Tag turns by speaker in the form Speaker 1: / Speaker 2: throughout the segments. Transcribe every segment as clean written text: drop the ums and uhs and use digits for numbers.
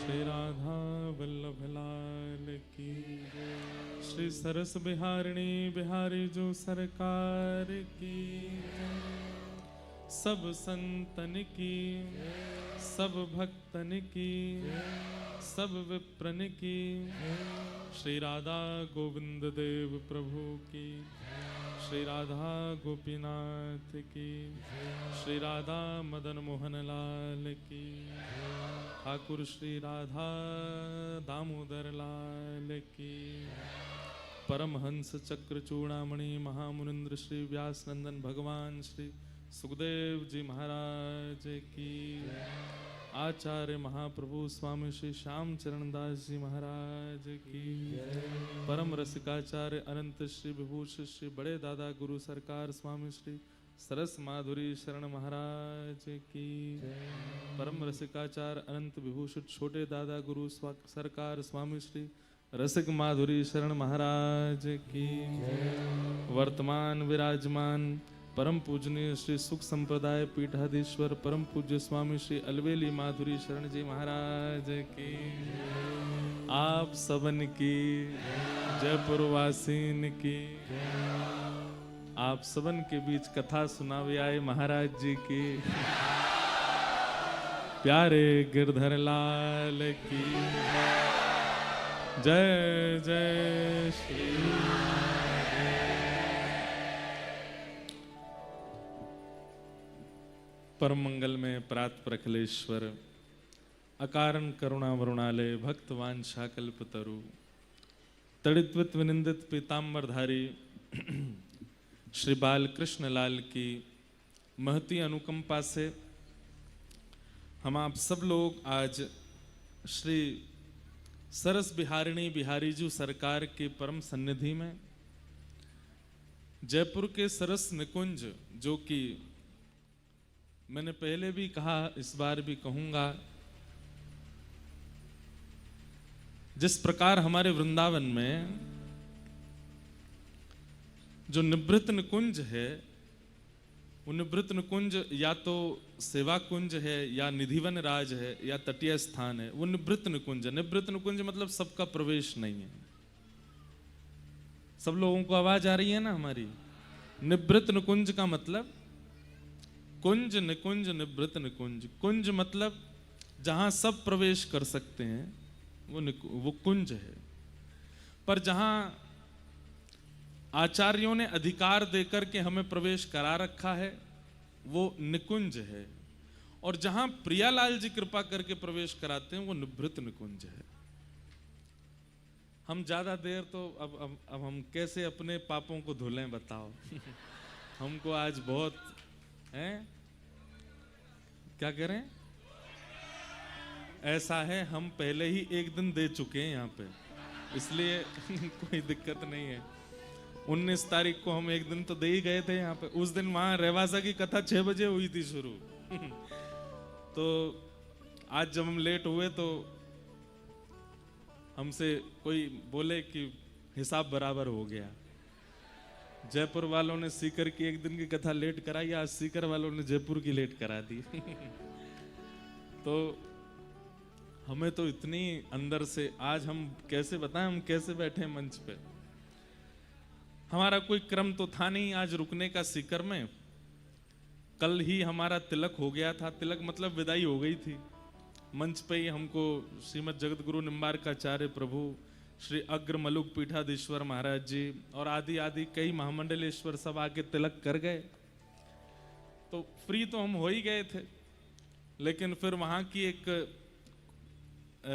Speaker 1: श्री राधा वल्लभ लाल की, श्री सरस बिहारिणी बिहारी जो सरकार की, सब संतन की, सब भक्तन की, सब विप्रन की, श्री राधा गोविंद देव प्रभु की, श्री राधा गोपीनाथ की, श्री राधा मदन मोहन लाल की, ठाकुर श्री राधा दामोदर लाल की, परमहंस चक्र चूड़ामणि महामुनिंद्र श्री व्यास नंदन भगवान श्री सुखदेव जी महाराज की, आचार्य महाप्रभु स्वामी श्री श्याम चरण दास जी महाराज की, परम रसिकाचार्य अनंत श्री विभूषित श्री बड़े दादा गुरु सरकार स्वामी श्री सरस माधुरी शरण महाराज की, परम रसिकाचार्य अनंत विभूषित छोटे दादा गुरु सरकार स्वामी श्री रसिक माधुरी शरण महाराज की, वर्तमान विराजमान परम पूजनीय श्री सुख संप्रदाय पीठाधीश्वर परम पूज्य स्वामी श्री अलवेली माधुरी शरण जी महाराज की, आप सबन की, जयपुर वासीन की, आप सबन के बीच कथा सुनावे आए महाराज जी की, प्यारे गिरधर लाल की, जय जय श्री। परम मंगल में प्रात प्रखलेश्वर, अकारण करुणा वरुणालय, भक्त वांछा कल्पतरु, तड़ित्वित विनिंदित पीताम्बरधारी श्री बाल कृष्ण लाल की महती अनुकंपा से हम आप सब लोग आज श्री सरस बिहारिणी बिहारी जी सरकार के परम सन्निधि में जयपुर के सरस निकुंज, जो कि मैंने पहले भी कहा इस बार भी कहूंगा, जिस प्रकार हमारे वृंदावन में जो निवृत्त निकुंज है, वो निवृत्त निकुंज या तो सेवा कुंज है या निधिवन राज है या तटीय स्थान है, वो निवृत्त निकुंज है। निवृत्त निकुंज मतलब सबका प्रवेश नहीं है। सब लोगों को आवाज आ रही है ना हमारी? निवृत्त निकुंज का मतलब कुंज, निकुंज, निवृत्त निकुंज। कुंज मतलब जहां सब प्रवेश कर सकते हैं, वो कुंज है। पर जहां आचार्यों ने अधिकार देकर के हमें प्रवेश करा रखा है, वो निकुंज है। और जहां प्रियालाल जी कृपा करके प्रवेश कराते हैं, वो निवृत्त निकुंज है। हम ज्यादा देर तो अब हम कैसे अपने पापों को धुलें बताओ। हमको आज बहुत है, क्या करें? ऐसा है, हम पहले ही एक दिन दे चुके हैं यहाँ पे, इसलिए कोई दिक्कत नहीं है। 19 तारीख को हम एक दिन तो दे ही गए थे यहाँ पे। उस दिन वहां रेवासा की कथा 6 बजे हुई थी शुरू। तो आज जब हम लेट हुए तो हमसे कोई बोले कि हिसाब बराबर हो गया। जयपुर वालों ने सीकर की एक दिन की कथा लेट कराई, आज सीकर वालों ने जयपुर की लेट करा दी। तो हमें तो इतनी अंदर से आज हम कैसे बताएं, हम कैसे बैठे मंच पे। हमारा कोई क्रम तो था नहीं आज रुकने का सीकर में। कल ही हमारा तिलक हो गया था। तिलक मतलब विदाई हो गई थी। मंच पे ही हमको श्रीमद जगत गुरु निम्बारकाचार्य प्रभु श्री अग्र मलुक पीठाधीश्वर महाराज जी और आदि आदि कई महामंडलेश्वर सब आके तिलक कर गए। तो फ्री तो हम हो ही गए थे, लेकिन फिर वहां की एक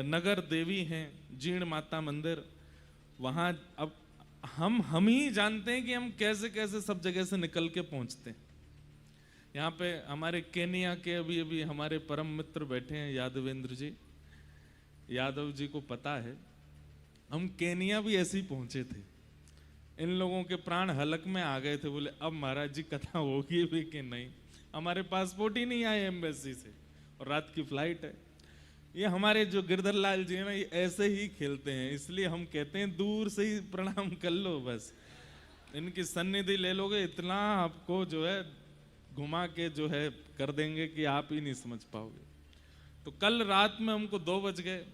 Speaker 1: नगर देवी हैं जीर्ण माता मंदिर, वहां अब हम ही जानते हैं कि हम कैसे कैसे सब जगह से निकल के पहुंचते हैं। यहाँ पे हमारे केनिया के अभी हमारे परम मित्र बैठे हैं यादवेंद्र जी, यादव जी को पता है हम केनिया भी ऐसे ही पहुंचे थे। इन लोगों के प्राण हलक में आ गए थे। बोले अब महाराज जी कथा होगी भी कि नहीं, हमारे पासपोर्ट ही नहीं आए एम्बेसी से और रात की फ्लाइट है। ये हमारे जो गिरधर लाल जी है ना, ये ऐसे ही खेलते हैं, इसलिए हम कहते हैं दूर से ही प्रणाम कर लो, बस इनकी सन्निधि ले लोगे, इतना आपको जो है घुमा के जो है कर देंगे कि आप ही नहीं समझ पाओगे। तो कल रात में हमको 2 बज गए,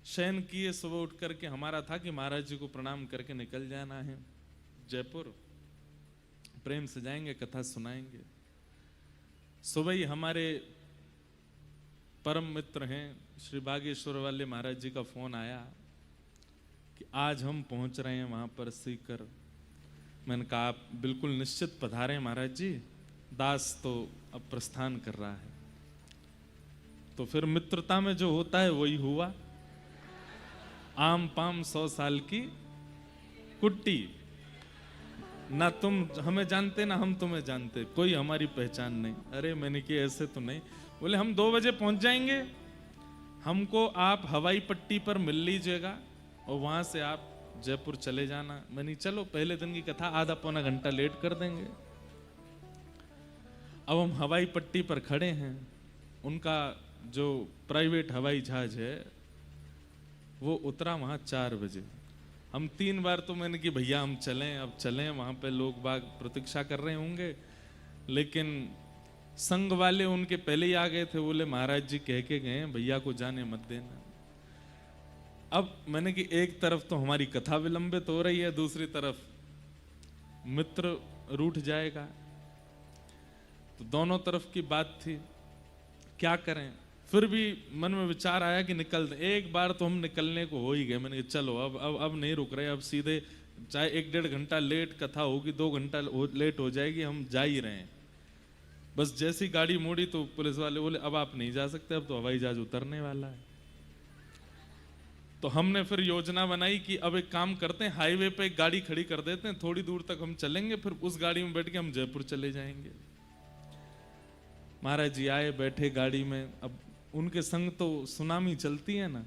Speaker 1: शयन किए, सुबह उठ करके हमारा था कि महाराज जी को प्रणाम करके निकल जाना है जयपुर, प्रेम से जाएंगे, कथा सुनाएंगे। सुबह ही हमारे परम मित्र हैं श्री बागेश्वर वाले महाराज जी का फोन आया कि आज हम पहुंच रहे हैं वहां पर सीकर। मैंने कहा आप बिल्कुल निश्चित पधारें महाराज जी, दास तो अब प्रस्थान कर रहा है। तो फिर मित्रता में जो होता है वही हुआ, आम पाम 100 साल की कुट्टी, ना तुम हमें जानते ना हम तुम्हें जानते, कोई हमारी पहचान नहीं। अरे मैंने कि ऐसे तो नहीं। बोले हम 2 बजे पहुंच जाएंगे, हमको आप हवाई पट्टी पर मिल लीजिएगा और वहां से आप जयपुर चले जाना। मैंने चलो पहले दिन की कथा आधा पौना घंटा लेट कर देंगे। अब हम हवाई पट्टी पर खड़े हैं, उनका जो प्राइवेट हवाई जहाज है वो उतरा वहां 4 बजे। हम 3 बार तो मैंने कि भैया हम चलें, अब चलें, वहां पे लोग बाग प्रतीक्षा कर रहे होंगे। लेकिन संघ वाले उनके पहले ही आ गए थे, बोले महाराज जी कह के गए भैया को जाने मत देना। अब मैंने कि एक तरफ तो हमारी कथा विलंबित हो रही है, दूसरी तरफ मित्र रूठ जाएगा, तो दोनों तरफ की बात थी, क्या करें। फिर भी मन में विचार आया कि निकल दें। एक बार तो हम निकलने को हो ही गए। मैंने कहा चलो अब नहीं रुक रहे, अब सीधे चाहे 1-1.5 घंटा लेट कथा होगी, 2 घंटा लेट हो जाएगी, हम जा ही रहे हैं। बस जैसी गाड़ी मोड़ी तो पुलिस वाले बोले अब आप नहीं जा सकते, अब तो हवाई जहाज उतरने वाला है। तो हमने फिर योजना बनाई कि अब एक काम करते हैं, हाईवे पे एक गाड़ी खड़ी कर देते हैं, थोड़ी दूर तक हम चलेंगे, फिर उस गाड़ी में बैठ के हम जयपुर चले जाएंगे। महाराज जी आए, बैठे गाड़ी में। अब उनके संग तो सुनामी चलती है ना,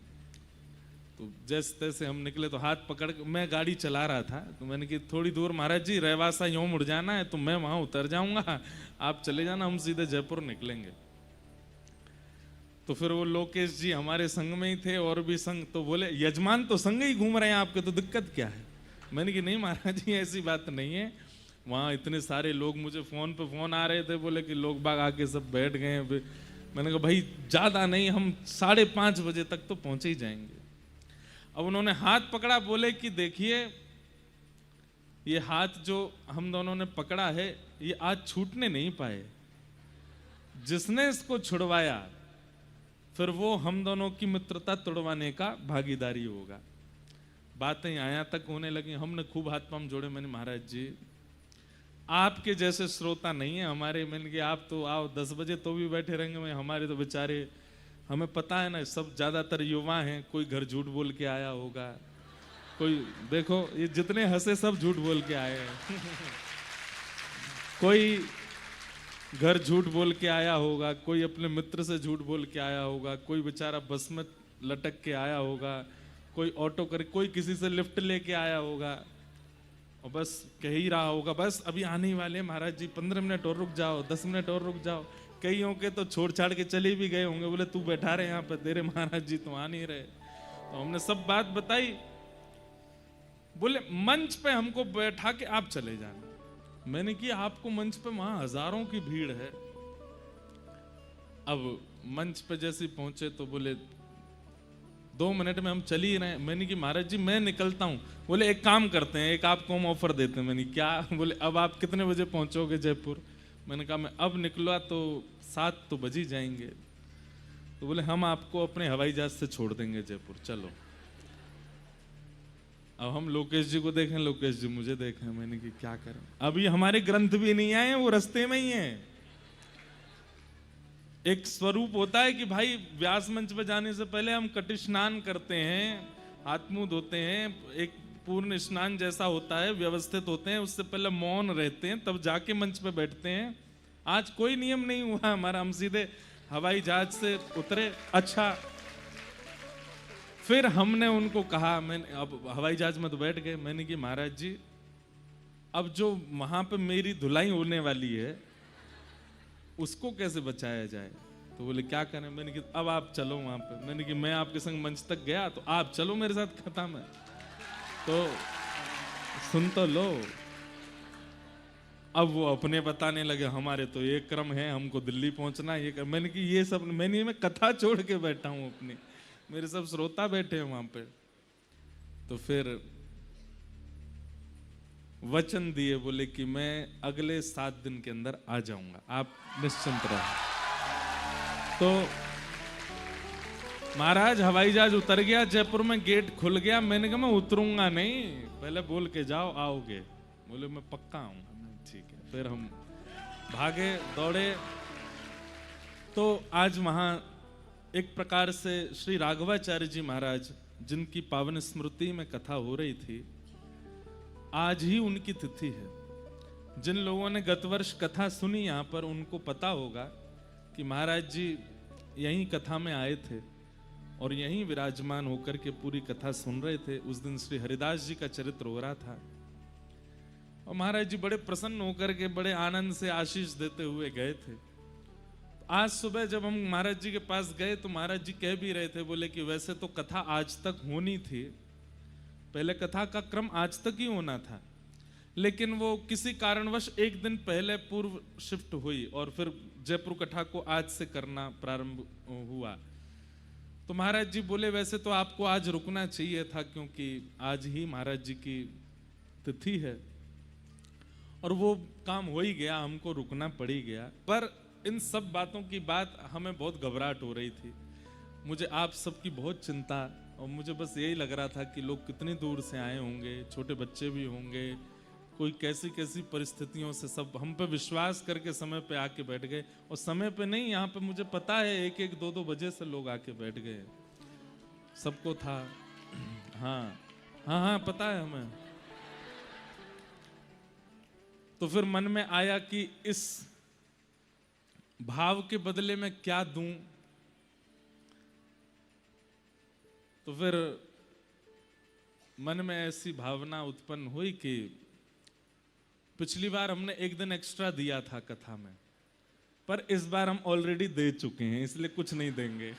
Speaker 1: तो जैसे तैसे हम निकले। तो हाथ पकड़ के, मैं गाड़ी चला रहा था, तो मैंने कि थोड़ी दूर महाराज जी रहवासा यूं मुड़ जाना है, तो मैं वहां उतर जाऊंगा, आप चले जाना, हम सीधे जयपुर निकलेंगे। तो फिर वो लोकेश जी हमारे संग में ही थे, और भी संग, तो बोले यजमान तो संग ही घूम रहे हैं आपके, तो दिक्कत क्या है। मैंने कि नहीं महाराज जी ऐसी बात नहीं है, वहाँ इतने सारे लोग, मुझे फोन पे फोन आ रहे थे, बोले कि लोग बाग आके सब बैठ गए हैं। मैंने कहा भाई ज्यादा नहीं, हम 5:30 बजे तक तो पहुंचे ही जाएंगे। अब उन्होंने हाथ पकड़ा, बोले कि देखिए ये हाथ जो हम दोनों ने पकड़ा है ये आज छूटने नहीं पाए, जिसने इसको छुड़वाया फिर वो हम दोनों की मित्रता तोड़वाने का भागीदारी होगा। बातें यहाँ तक होने लगी, हमने खूब हाथ पांव जोड़े। मैंने महाराज जी आपके जैसे श्रोता नहीं है हमारे, मैंने कि आप तो आओ 10 बजे तो भी बैठे रहेंगे, मैं हमारे तो बेचारे, हमें पता है ना सब ज्यादातर युवा हैं, कोई घर झूठ बोल के आया होगा, कोई देखो ये जितने हंसे सब झूठ बोल के आए हैं कोई घर झूठ बोल के आया होगा, कोई अपने मित्र से झूठ बोल के आया होगा, कोई बेचारा बस में लटक के आया होगा, कोई ऑटो कर, कोई किसी से लिफ्ट लेके आया होगा, और बस कह ही रहा होगा बस अभी आने वाले महाराज जी, 15 मिनट और रुक जाओ, 10 मिनट और रुक जाओ। कईयों के तो छोड़ छाड़ के चले भी गए होंगे, बोले तू बैठा रहे यहाँ पर, तेरे महाराज जी तो आ नहीं रहे। तो हमने सब बात बताई, बोले मंच पे हमको बैठा के आप चले जाना। मैंने कि आपको मंच पे वहां हजारों की भीड़ है। अब मंच पे जैसे पहुंचे तो बोले 2 मिनट में हम चल ही रहे। मैंने कि महाराज जी मैं निकलता हूँ। बोले एक काम करते हैं, एक आपको हम ऑफर देते हैं। मैंने क्या? बोले अब आप कितने बजे पहुंचोगे जयपुर? मैंने कहा मैं अब निकला तो 7 तो बज ही जाएंगे। तो बोले हम आपको अपने हवाई जहाज से छोड़ देंगे जयपुर, चलो। अब हम लोकेश जी को देखें, लोकेश जी मुझे देखें। मैंने कि क्या करें, अभी हमारे ग्रंथ भी नहीं आए, वो रास्ते में ही है। एक स्वरूप होता है कि भाई व्यास मंच पे जाने से पहले हम कटी स्नान करते हैं, हाथ मुंह धोते हैं, एक पूर्ण स्नान जैसा होता है, व्यवस्थित होते हैं, उससे पहले मौन रहते हैं, तब जाके मंच पे बैठते हैं। आज कोई नियम नहीं हुआ हमारा, हम सीधे हवाई जहाज से उतरे। अच्छा, फिर हमने उनको कहा, मैंने अब हवाई जहाज में तो बैठ गए। मैंने कि महाराज जी अब जो वहां पे मेरी धुलाई होने वाली है उसको कैसे बचाया जाए? तो बोले क्या करें? मैंने कि अब आप चलो वहां पे। मैंने कि मैं आपके संग मंच तक गया तो आप चलो मेरे साथ खत्म है। तो सुन तो लो। अब वो अपने बताने लगे हमारे तो एक क्रम है, हमको दिल्ली पहुंचना है, ये मैंने कि ये सब मैं कथा छोड़ के बैठा हूं अपनी, मेरे सब श्रोता बैठे हैं वहां पे। तो फिर वचन दिए, बोले कि मैं अगले 7 दिन के अंदर आ जाऊंगा, आप निश्चिंत रहो। तो महाराज हवाई जहाज उतर गया, जयपुर में गेट खुल गया। मैंने कहा मैं उतरूंगा नहीं, पहले बोल के जाओ आओगे। बोले मैं पक्का आऊंगा। ठीक है, फिर हम भागे दौड़े। तो आज वहां एक प्रकार से श्री राघवाचार्य जी महाराज, जिनकी पावन स्मृति में कथा हो रही थी, आज ही उनकी तिथि है। जिन लोगों ने गत वर्ष कथा सुनी यहाँ पर, उनको पता होगा कि महाराज जी यहीं कथा में आए थे और यहीं विराजमान होकर के पूरी कथा सुन रहे थे। उस दिन श्री हरिदास जी का चरित्र हो रहा था और महाराज जी बड़े प्रसन्न होकर के बड़े आनंद से आशीष देते हुए गए थे। आज सुबह जब हम महाराज जी के पास गए तो महाराज जी कह भी रहे थे, बोले कि वैसे तो कथा आज तक होनी थी, पहले कथा का क्रम आज तक ही होना था, लेकिन वो किसी कारणवश एक दिन पहले पूर्व शिफ्ट हुई और फिर जयपुर कथा को आज से करना प्रारंभ हुआ। तो महाराज जी बोले वैसे तो आपको आज रुकना चाहिए था, क्योंकि आज ही महाराज जी की तिथि है और वो काम हो ही गया, हमको रुकना पड़ ही गया। पर इन सब बातों की बात हमें बहुत घबराहट हो रही थी, मुझे आप सबकी बहुत चिंता, और मुझे बस यही लग रहा था कि लोग कितनी दूर से आए होंगे, छोटे बच्चे भी होंगे, कोई कैसी कैसी परिस्थितियों से सब हम पे विश्वास करके समय पे आके बैठ गए। और समय पे नहीं, यहाँ पे मुझे पता है 1-1, 2-2 बजे से लोग आके बैठ गए, सबको था। हाँ पता है हमें। तो फिर मन में आया कि इस भाव के बदले में क्या दूं। तो फिर मन में ऐसी भावना उत्पन्न हुई कि पिछली बार हमने 1 दिन एक्स्ट्रा दिया था कथा में, पर इस बार हम ऑलरेडी दे चुके हैं, इसलिए कुछ नहीं देंगे।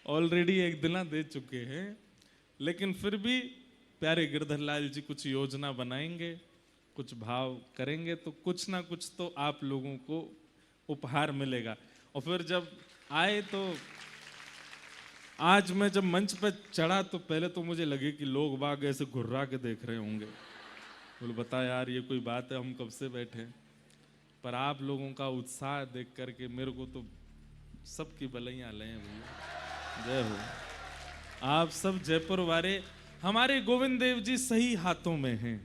Speaker 1: ऑलरेडी 1 दिन दे चुके हैं, लेकिन फिर भी प्यारे गिरधर लाल जी कुछ योजना बनाएंगे, कुछ भाव करेंगे, तो कुछ ना कुछ तो आप लोगों को उपहार मिलेगा। और फिर जब आए तो आज मैं जब मंच पर चढ़ा तो पहले तो मुझे लगे कि लोग बाग ऐसे घुर्रा के देख रहे होंगे, बोले बता यार ये कोई बात है, हम कब से बैठे। पर आप लोगों का उत्साह देख करके मेरे को तो सबकी बलैया ले भैया, जय हो। आप सब जयपुर वाले, हमारे गोविंद देव जी सही हाथों में हैं,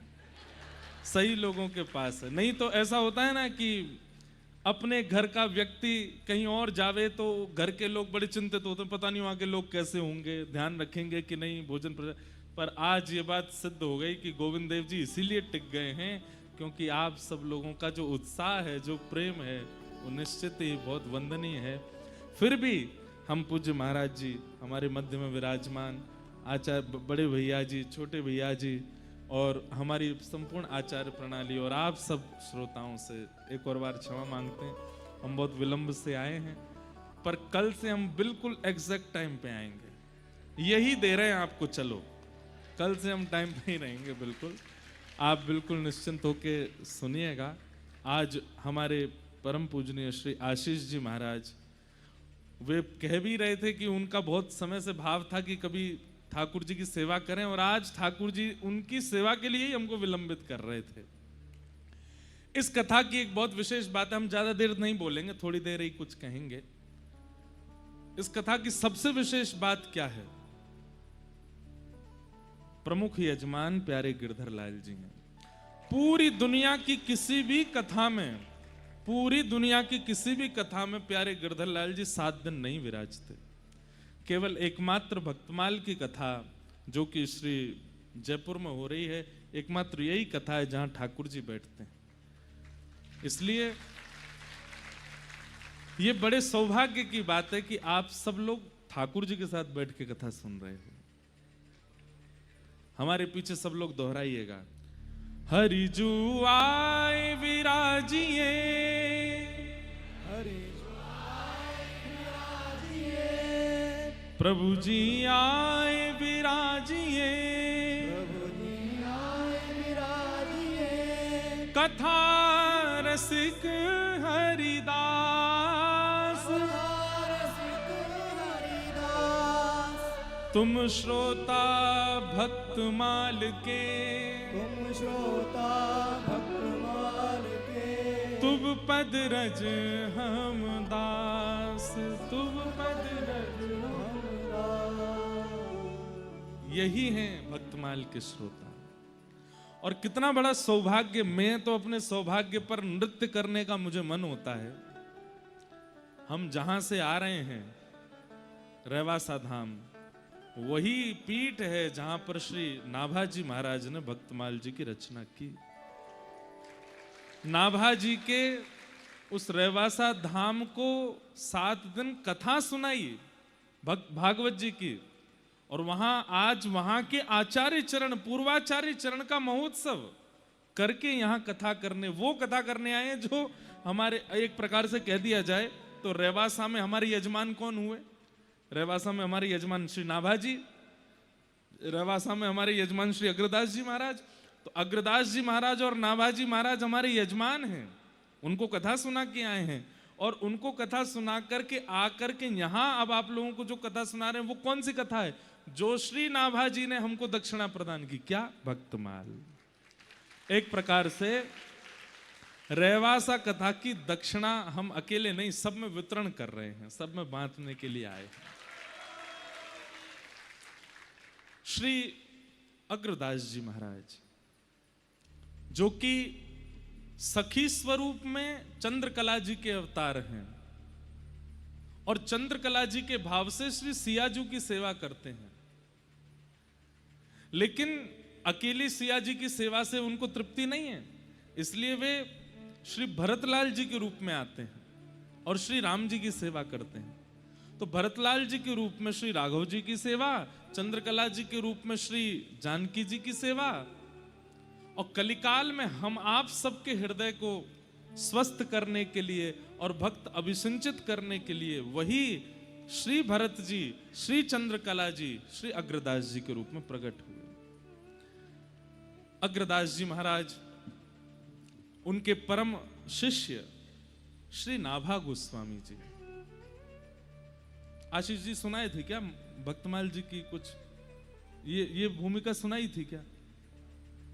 Speaker 1: सही लोगों के पास है। नहीं तो ऐसा होता है ना कि अपने घर का व्यक्ति कहीं और जावे तो घर के लोग बड़े चिंतित होते हैं, पता नहीं वहां के लोग कैसे होंगे, ध्यान रखेंगे कि नहीं भोजन। पर आज ये बात सिद्ध हो गई कि गोविंद देव जी इसीलिए टिक गए हैं क्योंकि आप सब लोगों का जो उत्साह है, जो प्रेम है, वो निश्चित ही बहुत वंदनीय है। फिर भी हम पूज्य महाराज जी हमारे मध्य में विराजमान, आचार्य बड़े भैया जी, छोटे भैया जी और हमारी संपूर्ण आचार्य प्रणाली और आप सब श्रोताओं से एक और बार क्षमा मांगते हैं। हम बहुत विलंब से आए हैं, पर कल से हम बिल्कुल एग्जैक्ट टाइम पे आएंगे, यही दे रहे हैं आपको। चलो कल से हम टाइम पे ही रहेंगे, बिल्कुल आप बिल्कुल निश्चिंत होके सुनिएगा। आज हमारे परम पूजनीय श्री आशीष जी महाराज, वे कह भी रहे थे कि उनका बहुत समय से भाव था कि कभी ठाकुर जी की सेवा करें, और आज ठाकुर जी उनकी सेवा के लिए ही हमको विलंबित कर रहे थे। इस कथा की एक बहुत विशेष बात है, हम ज्यादा देर नहीं बोलेंगे, थोड़ी देर ही कुछ कहेंगे। इस कथा की सबसे विशेष बात क्या है? प्रमुख यजमान प्यारे गिरधर लाल जी हैं। पूरी दुनिया की किसी भी कथा में, पूरी दुनिया की किसी भी कथा में प्यारे गिरधर लाल जी 7 दिन नहीं विराजते। केवल एकमात्र भक्तमाल की कथा जो कि श्री जयपुर में हो रही है, एकमात्र यही कथा है जहां ठाकुर जी बैठते हैं। इसलिए ये बड़े सौभाग्य की बात है कि आप सब लोग ठाकुर जी के साथ बैठ के कथा सुन रहे हो। हमारे पीछे सब लोग दोहराइएगा, हरिजू आए विराजिए, प्रभु जी आए विराजिए, कथा रसिक हरिदास, तुम श्रोता भक्तमाल के,
Speaker 2: तुम श्रोता भक्तमाल के,
Speaker 1: तुम पद रज हम दास, तुम पद रज हम दास। यही हैं भक्तमाल के श्रोता। और कितना बड़ा सौभाग्य, मैं तो अपने सौभाग्य पर नृत्य करने का मुझे मन होता है। हम जहां से आ रहे हैं रेवासा धाम, वही पीठ है जहां पर श्री नाभाजी महाराज ने भक्तमाल जी की रचना की। नाभाजी के उस रेवासा धाम को 7 दिन कथा सुनाई भागवत जी की, और वहां आज वहां के आचार्य चरण, पूर्वाचार्य चरण का महोत्सव करके यहां कथा करने, वो कथा करने आए जो हमारे, एक प्रकार से कह दिया जाए तो रेवासा में हमारे यजमान कौन हुए? रेवासा में हमारे यजमान श्री नाभाजी, रेवासा में हमारे यजमान श्री अग्रदास जी महाराज। तो अग्रदास जी महाराज और नाभाजी महाराज हमारे यजमान हैं, उनको कथा सुना के आए हैं। और उनको कथा सुना करके आकर के यहां अब आप लोगों को जो कथा सुना रहे हैं वो कौन सी कथा है? जो श्री नाभाजी ने हमको दक्षिणा प्रदान की। क्या? भक्तमाल। एक प्रकार से रेवासा कथा की दक्षिणा हम अकेले नहीं, सब में वितरण कर रहे हैं, सब में बांटने के लिए आए हैं। श्री अग्रदास जी महाराज जो कि सखी स्वरूप में चंद्रकला जी के अवतार हैं और चंद्रकला जी के भाव से श्री सियाजू की सेवा करते हैं, लेकिन अकेली सिया जी की सेवा से उनको तृप्ति नहीं है, इसलिए वे श्री भरतलाल जी के रूप में आते हैं और श्री राम जी की सेवा करते हैं। तो भरतलाल जी के रूप में श्री राघव जी की सेवा, चंद्रकला जी के रूप में श्री जानकी जी की सेवा, और कलिकाल में हम आप सबके हृदय को स्वस्थ करने के लिए और भक्त अभिसिंचित करने के लिए वही श्री भरत जी, श्री चंद्रकला जी, श्री अग्रदास जी के रूप में प्रकट हुए। अग्रदास जी महाराज, उनके परम शिष्य श्री नाभा गोस्वामी जी। आशीष जी सुनाए थे क्या भक्तमाल जी की कुछ ये भूमिका सुनाई थी क्या?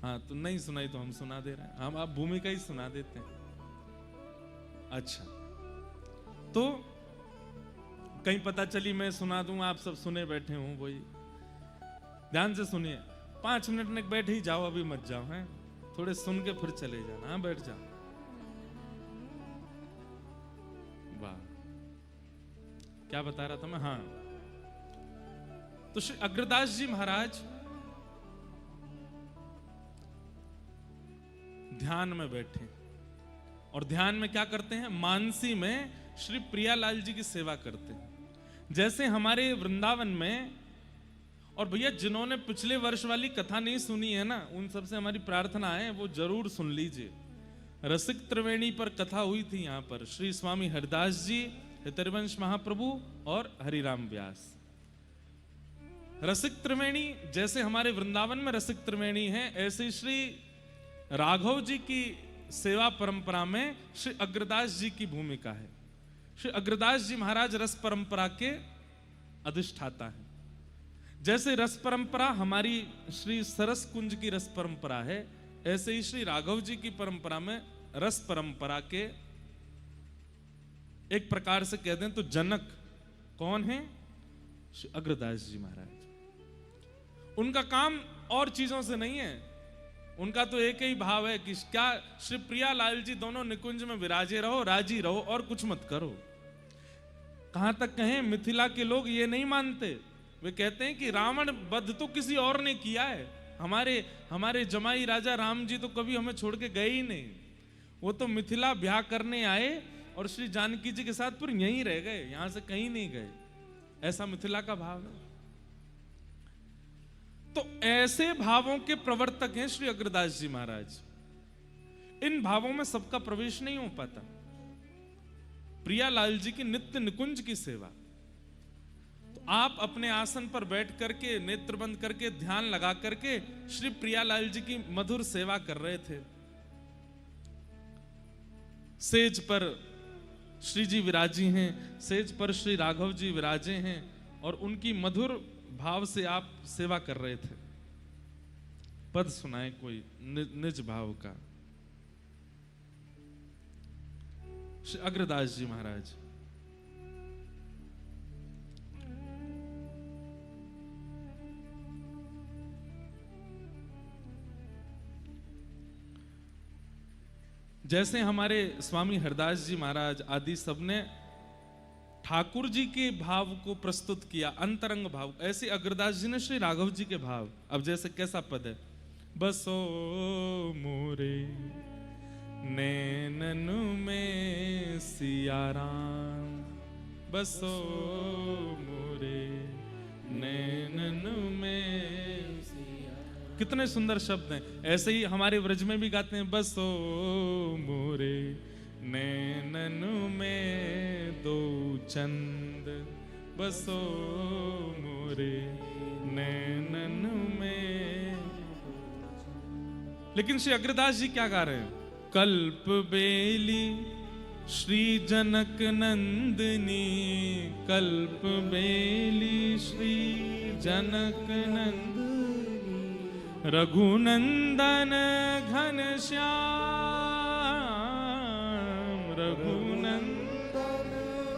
Speaker 1: हाँ, तो नहीं सुनाई तो हम सुना दे रहे हैं, हम आप भूमिका ही सुना देते हैं। अच्छा, तो कहीं पता चली मैं सुना दूं, आप सब सुने बैठे हूं, वही ध्यान से सुनिए। 5 मिनट में बैठे ही जाओ, अभी मत जाओ, हैं थोड़े सुन के फिर चले जाना। हाँ, बैठ जाओ। वाह, क्या बता रहा था मैं? हाँ, तो श्री अग्रदास जी महाराज ध्यान में बैठे और ध्यान में क्या करते हैं? मानसी में श्री प्रियालाल जी की सेवा करते हैं। जैसे हमारे वृंदावन में, और भैया जिन्होंने पिछले वर्ष वाली कथा नहीं सुनी है ना, उन सबसे हमारी प्रार्थना है वो जरूर सुन लीजिए। रसिक त्रिवेणी पर कथा हुई थी यहाँ पर, श्री स्वामी हरिदास जी, हितरवंश महाप्रभु और हरिराम व्यास। रसिक त्रिवेणी, जैसे हमारे वृंदावन में रसिक त्रिवेणी है, ऐसे श्री राघव जी की सेवा परंपरा में श्री अग्रदास जी की भूमिका है। श्री अग्रदास जी महाराज रस परंपरा के अधिष्ठाता हैं। जैसे रस परंपरा हमारी श्री सरस कुंज की रस परंपरा है, ऐसे ही श्री राघव जी की परंपरा में रस परंपरा के एक प्रकार से कह दें तो जनक कौन है? श्री अग्रदास जी महाराज। उनका काम और चीजों से नहीं है, उनका तो एक ही भाव है कि क्या श्री प्रियालाल जी दोनों निकुंज में विराजे रहो, राजी रहो और कुछ मत करो। कहां तक कहें, मिथिला के लोग ये नहीं मानते, वे कहते हैं कि रावण वध तो किसी और ने किया है, हमारे जमाई राजा राम जी तो कभी हमें छोड़ के गए ही नहीं, वो तो मिथिला ब्याह करने आए और श्री जानकी जी के साथ फिर यहीं रह गए, यहां से कहीं नहीं गए। ऐसा मिथिला का भाव है। तो ऐसे भावों के प्रवर्तक हैं श्री अग्रदास जी महाराज। इन भावों में सबका प्रवेश नहीं हो पाता। प्रियालाल जी की नित्य निकुंज की सेवा, तो आप अपने आसन पर बैठ करके नेत्र बंद करके ध्यान लगा करके श्री प्रियालाल जी की मधुर सेवा कर रहे थे। सेज पर श्री जी विराजी हैं, सेज पर श्री राघव जी विराजे हैं और उनकी मधुर भाव से आप सेवा कर रहे थे। पद सुनाए कोई निज भाव का। श्री अग्रदास जी महाराज। जैसे हमारे स्वामी हरदास जी महाराज आदि सबने ठाकुर जी के भाव को प्रस्तुत किया, अंतरंग भाव, ऐसे अग्रदास जी ने श्री राघव जी के भाव। अब जैसे कैसा पद है, बसो मोरे नैननु में सिया राम, बसो मोरे नैननु में सिया। कितने सुंदर शब्द हैं। ऐसे ही हमारे व्रज में भी गाते हैं, बसो मोरे नैननु में दो चंद, बसो मोरे नैननु में। लेकिन श्री अग्रदास जी क्या गा रहे हैं, कल्प बेली श्री जनक नंदिनी, कल्प बेली श्री जनक नंदिनी, रघुनंदन घन श्याम, रघुनंदन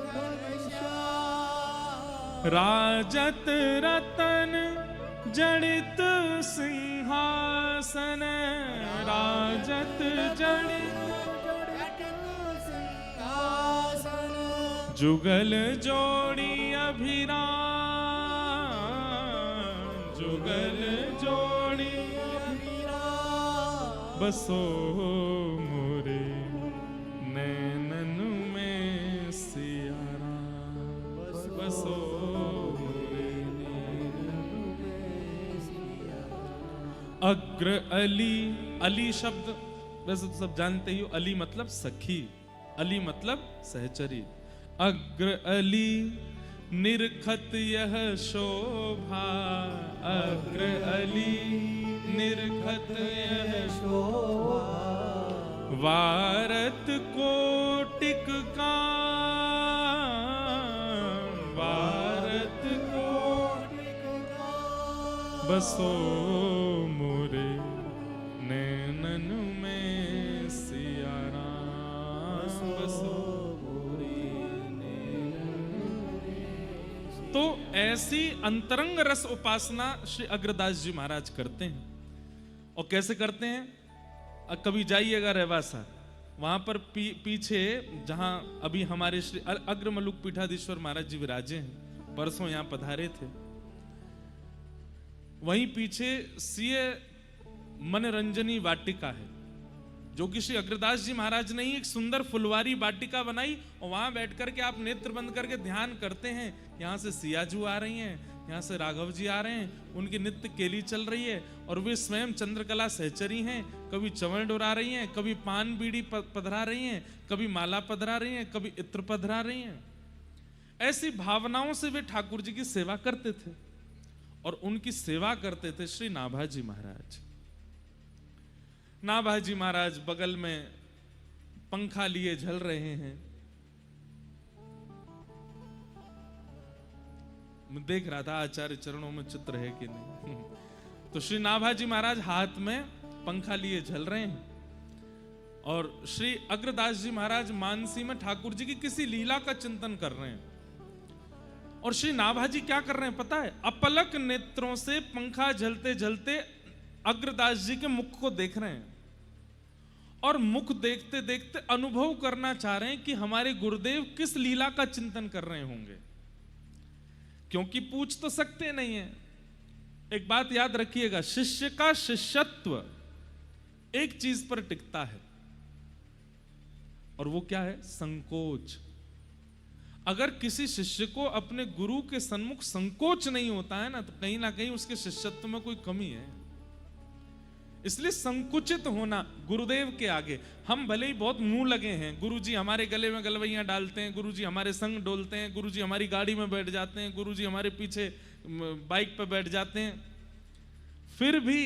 Speaker 1: घन श्याम, राजत रतन जड़ित सिंहासन, राजत जड़ित सिंहासन, जुगल जोड़ी अभिराम, जुगल जोड़ी अभिराम, बसो मोरे नैननु में सिया राम, बसो अग्र अली। अली शब्द वैसे तो सब जानते ही हो, अली मतलब सखी, अली मतलब सहचरी। अग्र अली निरखत यह शोभा, अग्र अली निरखत यह शोभा, वारत कोटिक काम, वारत कोटिक काम, बसो मोरे नैननु में सिया राम, बसो मोरे नैननु में। तो ऐसी अंतरंग रस उपासना श्री अग्रदास जी महाराज करते हैं। और कैसे करते हैं, कभी जाइएगा रेवासा, वहां पर पीछे जहां अभी हमारे श्री अग्रमलुक पीठाधीश्वर महाराज जी विराजे हैं, परसों यहां पधारे थे, वहीं पीछे सीय मनरंजनी वाटिका है, जो कि श्री अग्रदास जी महाराज ने ही एक सुंदर फुलवारी वाटिका बनाई। और वहां बैठ करके आप नेत्र बंद करके ध्यान करते हैं, यहाँ से सियाजू आ रही हैं, यहाँ से राघव जी आ रहे हैं, उनकी नित्य केली चल रही है और वे स्वयं चंद्रकला सहचरी हैं, कभी चवल डोरा रही हैं, कभी पान बीड़ी पधरा रही हैं, कभी माला पधरा रही हैं, कभी इत्र पधरा रही हैं। ऐसी भावनाओं से वे ठाकुर जी की सेवा करते थे। और उनकी सेवा करते थे श्री नाभाजी महाराज। नाभाजी महाराज बगल में पंखा लिए झल रहे हैं। मैं देख रहा था आचार्य चरणों में चित्र है कि नहीं। तो श्री नाभाजी महाराज हाथ में पंखा लिए झल रहे हैं और श्री अग्रदास जी महाराज मानसी में ठाकुर जी की किसी लीला का चिंतन कर रहे हैं। और श्री नाभाजी क्या कर रहे हैं पता है, अपलक नेत्रों से पंखा झलते झलते अग्रदास जी के मुख को देख रहे हैं और मुख देखते देखते अनुभव करना चाह रहे हैं कि हमारे गुरुदेव किस लीला का चिंतन कर रहे होंगे, क्योंकि पूछ तो सकते नहीं है। एक बात याद रखिएगा, शिष्य का शिष्यत्व एक चीज पर टिकता है और वो क्या है, संकोच। अगर किसी शिष्य को अपने गुरु के सन्मुख संकोच नहीं होता है ना, तो कहीं ना कहीं उसके शिष्यत्व में कोई कमी है। इसलिए संकुचित होना गुरुदेव के आगे, हम भले ही बहुत मुंह लगे हैं, गुरुजी हमारे गले में गलवैयां डालते हैं, गुरुजी हमारे संग डोलते हैं, गुरुजी हमारी गाड़ी में बैठ जाते हैं, गुरुजी हमारे पीछे बाइक पर बैठ जाते हैं, फिर भी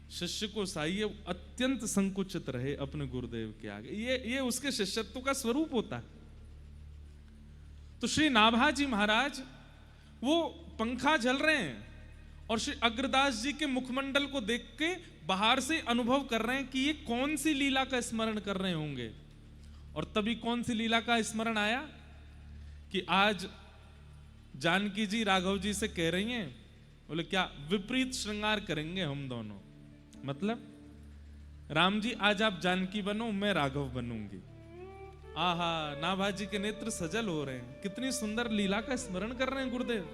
Speaker 1: शिष्य को चाहिए अत्यंत संकुचित रहे अपने गुरुदेव के आगे। ये उसके शिष्यत्व का स्वरूप होता है। तो श्री नाभाजी महाराज वो पंखा झल रहे हैं और श्री अग्रदास जी के मुखमंडल को देख के बाहर से अनुभव कर रहे हैं कि ये कौन सी लीला का स्मरण कर रहे होंगे। और तभी कौन सी लीला का स्मरण आया कि आज जानकी जी राघव जी से कह रही हैं, बोले क्या विपरीत श्रृंगार करेंगे हम दोनों, मतलब राम जी आज आप जानकी बनो, मैं राघव बनूंगी। आहा, नाभाजी के नेत्र सजल हो रहे हैं, कितनी सुंदर लीला का स्मरण कर रहे हैं गुरुदेव।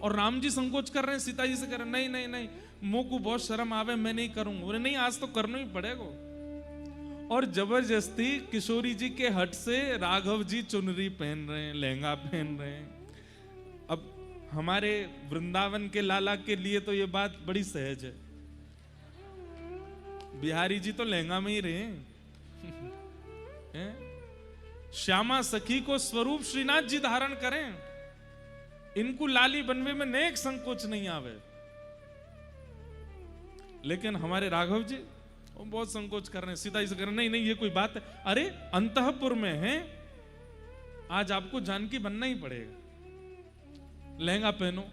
Speaker 1: और राम जी संकोच कर रहे हैं, सीता जी से कह रहे हैं नहीं नहीं नहीं, मुंह को बहुत शर्म आवे, मैं नहीं करूंगा। बोले नहीं, आज तो करना ही पड़ेगा। और जबरदस्ती किशोरी जी के हट से राघव जी चुनरी पहन रहे हैं, लहंगा पहन रहे हैं। अब हमारे वृंदावन के लाला के लिए तो ये बात बड़ी सहज है, बिहारी जी तो लहंगा में ही रहे हैं। श्यामा सखी को स्वरूप श्रीनाथ जी धारण करें, इनको लाली बनवे में नेक संकोच नहीं आवे। लेकिन हमारे राघव जी वो बहुत संकोच कर रहे हैं, सीता जी से कह रहे हैं नहीं नहीं ये कोई बात है, अरे अंतःपुर में है, आज आपको जानकी बनना ही पड़ेगा, लहंगा पहनो,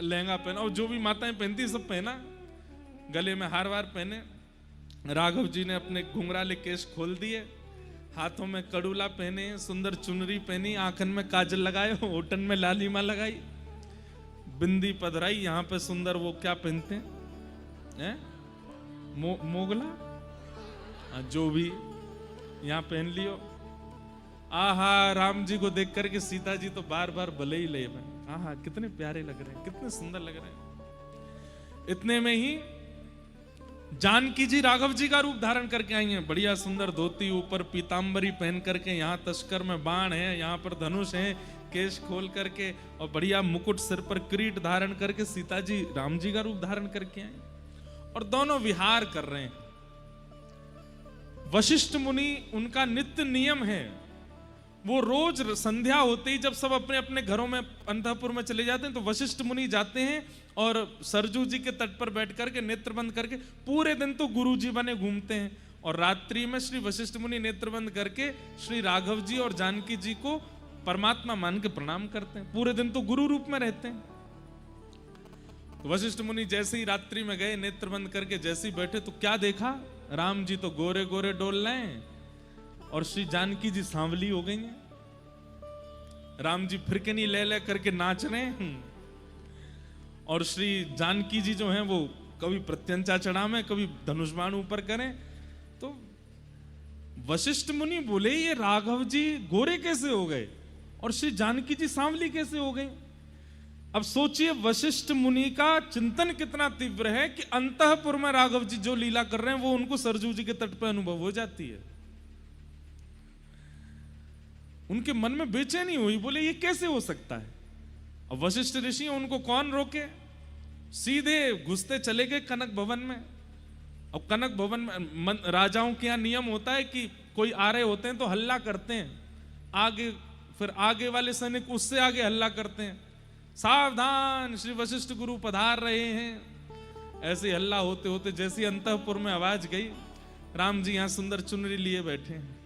Speaker 1: लहंगा पहनो। और जो भी माताएं पहनती सब पहना, गले में हार वार पहने। राघव जी ने अपने घुंघराले केश खोल दिए, हाथों में कड़ूला पहने, सुंदर चुनरी पहनी, आंखन में काजल लगाए, होठन में लालिमा लगाई, बिंदी पधराई, यहाँ पे सुंदर वो क्या पहनते हैं, मोगला, जो भी यहाँ पहन लियो। आहा, राम जी को देख करके सीता जी तो बार बार भले ही ले बने। आहा, कितने प्यारे लग रहे हैं, कितने सुंदर लग रहे हैं। इतने में ही जानकी जी राघव जी का रूप धारण करके आई हैं, बढ़िया सुंदर धोती, ऊपर पीतांबरी पहन करके, यहाँ तस्कर में बाण है, यहाँ पर धनुष है, केश खोल करके और बढ़िया मुकुट सिर पर किरीट धारण करके सीता जी राम जी का रूप धारण करके आई और दोनों विहार कर रहे हैं। वशिष्ठ मुनि, उनका नित्य नियम है, वो रोज संध्या होते ही जब सब अपने अपने घरों में अंतःपुर में चले जाते हैं तो वशिष्ठ मुनि जाते हैं और सरजू जी के तट पर बैठ करके नेत्र बंद करके पूरे दिन तो गुरु जी बने घूमते हैं और रात्रि में श्री वशिष्ठ मुनि नेत्र बंद करके श्री राघव जी और जानकी जी को परमात्मा मान के प्रणाम करते हैं। पूरे दिन तो गुरु रूप में रहते हैं। तो वशिष्ठ मुनि जैसे ही रात्रि में गए नेत्र बंद करके, जैसे ही बैठे तो क्या देखा, राम जी तो गोरे गोरे डोल रहे हैं और श्री जानकी जी सांवली हो गई हैं। राम जी फिरकनी ले ले करके नाच रहे हैं और श्री जानकी जी जो हैं वो कभी प्रत्यंचा चढ़ावे, कभी धनुष बाण ऊपर करें। तो वशिष्ठ मुनि बोले ये राघव जी गोरे कैसे हो गए और श्री जानकी जी सांवली कैसे हो गई। अब सोचिए वशिष्ठ मुनि का चिंतन कितना तीव्र है कि अंतःपुर में राघव जी जो लीला कर रहे हैं वो उनको सरजू जी के तट पर अनुभव हो जाती है। उनके मन में बेचैनी हुई, बोले ये कैसे हो सकता है। अब वशिष्ठ ऋषि उनको कौन रोके, सीधे घुसते चले गए कनक भवन में। अब कनक भवन में राजाओं के यहाँ नियम होता है कि कोई आ रहे होते हैं तो हल्ला करते हैं, आगे फिर आगे वाले सैनिक उससे आगे हल्ला करते हैं, सावधान श्री वशिष्ठ गुरु पधार रहे हैं। ऐसे हल्ला होते होते जैसी अंतःपुर में आवाज गई, राम जी यहाँ सुंदर चुनरी लिए बैठे हैं,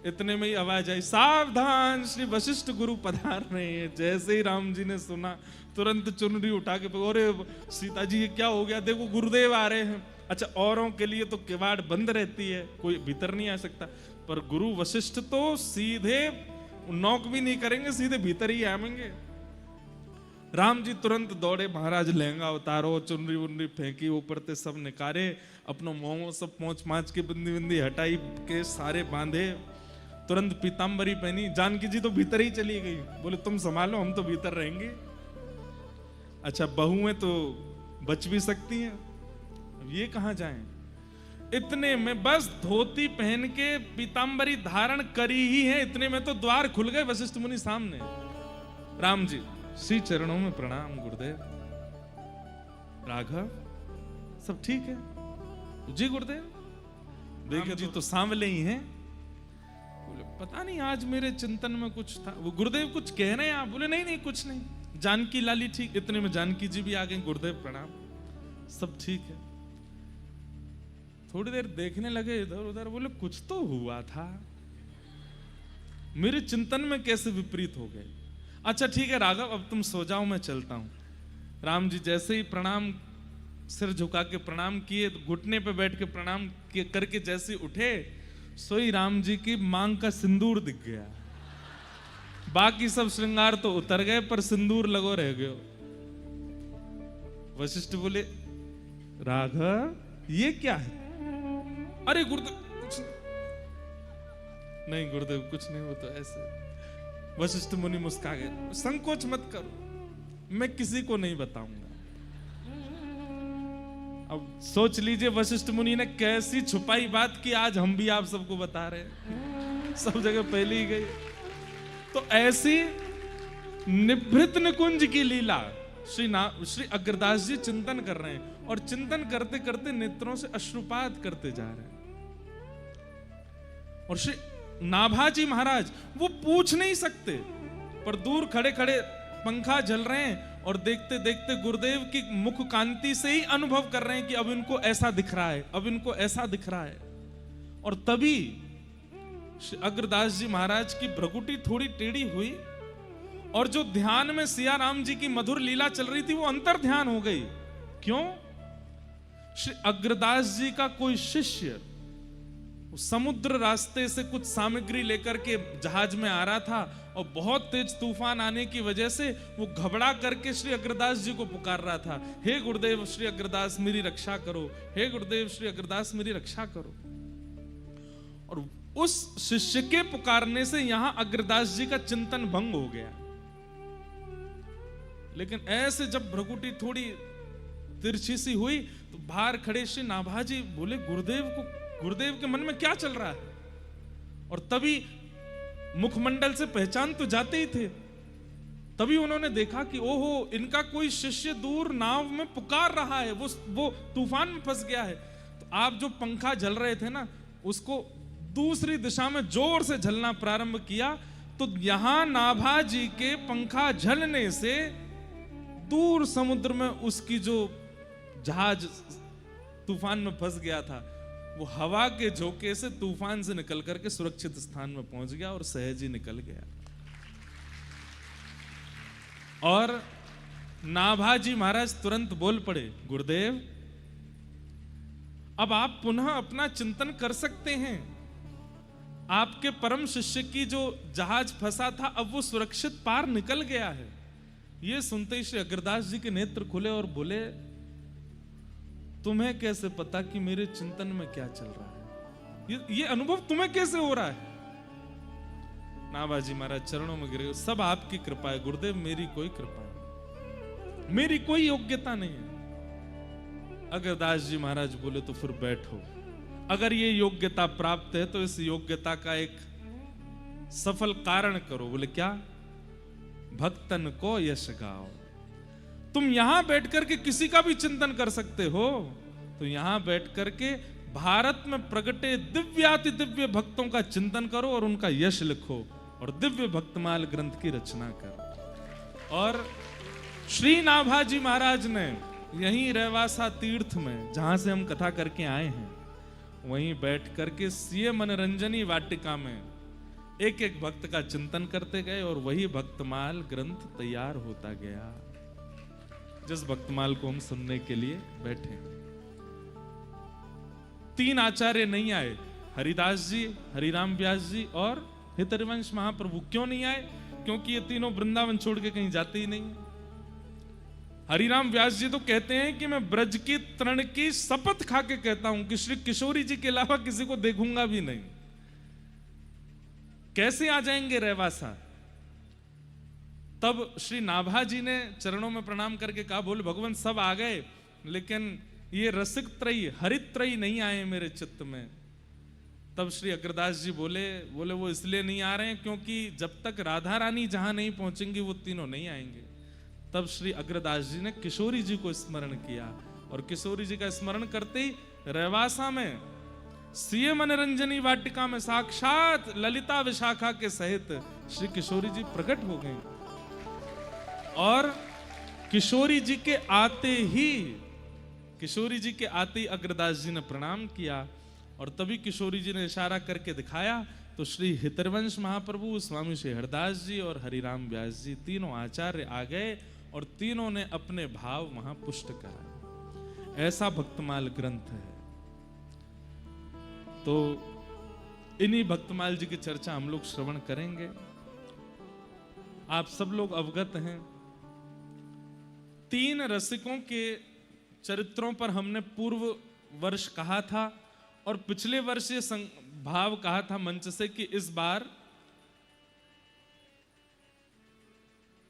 Speaker 1: इतने में ही आवाज आई, सावधान श्री वशिष्ठ गुरु पधार रहे हैं। जैसे ही राम जी ने सुना तुरंत चुनरी उठा के, अरे सीता जी ये क्या हो गया, देखो गुरुदेव आ रहे हैं। अच्छा, औरों के लिए तो किवाड़ बंद रहती है, कोई भीतर नहीं आ सकता, पर गुरु वशिष्ठ तो सीधे नॉक भी नहीं करेंगे, सीधे भीतर ही आएंगे। राम जी तुरंत दौड़े, महाराज लहंगा उतारो, चुनरी उनरी फेंकी, ऊपर ते सब निकारे, अपनों मुंह सब पहुंच माच के बिंदी बिंदी हटाई के सारे बांधे, तुरंत पीतांबरी पहनी। जानकी जी तो भीतर ही चली गई, बोले तुम संभालो, हम तो भीतर रहेंगे। अच्छा, बहुएं तो बच भी सकती हैं, ये कहां जाएं। इतने में बस धोती पहन के पीतांबरी धारण करी ही है, इतने में तो द्वार खुल गए वशिष्ठ मुनि सामने। राम जी श्री चरणों में प्रणाम गुरुदेव। राघव सब ठीक है जी गुरुदेव। देखिए जी तो सांवले ही हैं। बोले पता नहीं आज मेरे चिंतन में कुछ था। वो गुरुदेव कुछ कह रहे हैं आप? बोले नहीं नहीं कुछ नहीं, जानकी लाली ठीक। इतने में जानकी जी भी आ गई, गुरुदेव प्रणाम। सब ठीक है। थोड़ी देर देखने लगे इधर उधर, बोले कुछ तो हुआ था, मेरे चिंतन में कैसे विपरीत हो गए। अच्छा ठीक है राघव, अब तुम सो जाओ, मैं चलता हूं। राम जी जैसे ही प्रणाम, सिर झुका के प्रणाम किए, घुटने पे बैठ के प्रणाम करके जैसे ही उठे, सोई राम जी की मांग का सिंदूर दिख गया। बाकी सब श्रृंगार तो उतर गए, पर सिंदूर लगो रह गयो। वशिष्ठ बोले राघव ये क्या है? अरे गुरुदेव कुछ नहीं, गुरुदेव कुछ नहीं, वो तो ऐसे। वशिष्ठ मुनि मुस्का गए, संकोच मत करो, मैं किसी को नहीं बताऊंगा। अब सोच लीजिए वशिष्ठ मुनि ने कैसी छुपाई बात की, आज हम भी आप सबको बता रहे हैं, सब जगह पहले ही गई। तो ऐसी निभृत निकुंज की लीला श्री अग्रदास जी चिंतन कर रहे हैं, और चिंतन करते करते नेत्रों से अश्रुपात करते जा रहे हैं। और श्री नाभाजी महाराज वो पूछ नहीं सकते, पर दूर खड़े खड़े पंखा झल रहे हैं, और देखते देखते गुरुदेव की मुख कांति से ही अनुभव कर रहे हैं कि अब इनको ऐसा दिख रहा है, अब इनको ऐसा दिख रहा है। और तभी अग्रदास जी महाराज की भ्रकुटी थोड़ी टेढ़ी हुई, और जो ध्यान में सिया राम जी की मधुर लीला चल रही थी वो अंतर ध्यान हो गई। क्यों? श्री अग्रदास जी का कोई शिष्य समुद्र रास्ते से कुछ सामग्री लेकर के जहाज में आ रहा था, और बहुत तेज तूफान आने की वजह से वो घबरा करके श्री अग्रदास जी को पुकार रहा था, हे गुरुदेव श्री अग्रदास मेरी रक्षा करो, हे गुरुदेव श्री अग्रदास मेरी रक्षा करो। और उस शिष्य के पुकारने से यहां अग्रदास जी का चिंतन भंग हो गया। लेकिन ऐसे जब भ्रकुटी थोड़ी तिरछी सी हुई, तो बाहर खड़े श्री नाभाजी बोले गुरुदेव के मन में क्या चल रहा है? और तभी मुखमंडल से पहचान तो जाते ही थे, तभी उन्होंने देखा कि ओहो इनका कोई शिष्य दूर नाव में पुकार रहा है, वो तूफान में फंस गया है। तो आप जो पंखा झल रहे थे ना, उसको दूसरी दिशा में जोर से झलना प्रारंभ किया, तो यहां नाभाजी के पंखा झलने से दूर समुद्र में उसकी जो जहाज तूफान में फंस गया था, वो हवा के झोंके से तूफान से निकल करके सुरक्षित स्थान में पहुंच गया और सहज ही निकल गया। और नाभाजी महाराज तुरंत बोल पड़े, गुरुदेव अब आप पुनः अपना चिंतन कर सकते हैं। आपके परम शिष्य की जो जहाज फंसा था, अब वो सुरक्षित पार निकल गया है। ये सुनते ही श्री अग्रदास जी के नेत्र खुले और बोले, तुम्हें कैसे पता कि मेरे चिंतन में क्या चल रहा है? ये अनुभव तुम्हें कैसे हो रहा है? नाभाजी महाराज चरणों में गिरे, सब आपकी कृपा है गुरुदेव, मेरी कोई कृपा नहीं, मेरी कोई योग्यता नहीं है। अग्रदास जी महाराज बोले तो फिर बैठो, अगर ये योग्यता प्राप्त है तो इस योग्यता का एक सफल कारण करो। बोले क्या? भक्तन को यश गाओ। तुम यहां बैठ करके किसी का भी चिंतन कर सकते हो, तो यहां बैठ करके भारत में प्रगटे दिव्याति दिव्य भक्तों का चिंतन करो और उनका यश लिखो, और दिव्य भक्तमाल ग्रंथ की रचना करो। और श्री नाभाजी महाराज ने यहीं रहवासा तीर्थ में, जहां से हम कथा करके आए हैं, वहीं बैठ करके सीए मनोरंजनी वाटिका में एक एक भक्त का चिंतन करते गए, और वही भक्तमाल ग्रंथ तैयार होता गया, जिस भक्तमाल को हम सुनने के लिए बैठे। 3 आचार्य नहीं आए, हरिदास जी, हरिराम व्यास जी और हितरिवंश महाप्रभु। क्यों नहीं आए? क्योंकि ये तीनों वृंदावन छोड़ के कहीं जाते ही नहीं। हरिराम व्यास जी तो कहते हैं कि मैं ब्रज की तृण की शपथ खा के कहता हूं कि श्री किशोरी जी के अलावा किसी को देखूंगा भी नहीं। कैसे आ जाएंगे रहवासा? तब श्री नाभाजी ने चरणों में प्रणाम करके कहा, बोले भगवान सब आ गए, लेकिन ये रसिक त्रयी हरित त्रयी नहीं आए मेरे चित्त में। तब श्री अग्रदास जी बोले वो इसलिए नहीं आ रहे हैं क्योंकि जब तक राधा रानी जहां नहीं पहुंचेंगी वो तीनों नहीं आएंगे। तब श्री अग्रदास जी ने किशोरी जी को स्मरण किया, और किशोरी जी का स्मरण करते ही रहवासा में सीए मनोरंजनी वाटिका में साक्षात ललिता विशाखा के सहित श्री किशोरी जी प्रकट हो गए। और किशोरी जी के आते ही किशोरी जी के आते ही अग्रदास जी ने प्रणाम किया और तभी किशोरी जी ने इशारा करके दिखाया तो श्री हितरवंश महाप्रभु, स्वामी श्री हरदास जी और हरिराम व्यास जी तीनों आचार्य आ गए और तीनों ने अपने भाव वहां पुष्ट कराए। ऐसा भक्तमाल ग्रंथ है। तो इन्हीं भक्तमाल जी की चर्चा हम लोग श्रवण करेंगे। आप सब लोग अवगत हैं, 3 रसिकों के चरित्रों पर हमने पूर्व वर्ष कहा था और पिछले वर्ष ये भाव कहा था मंच से कि इस बार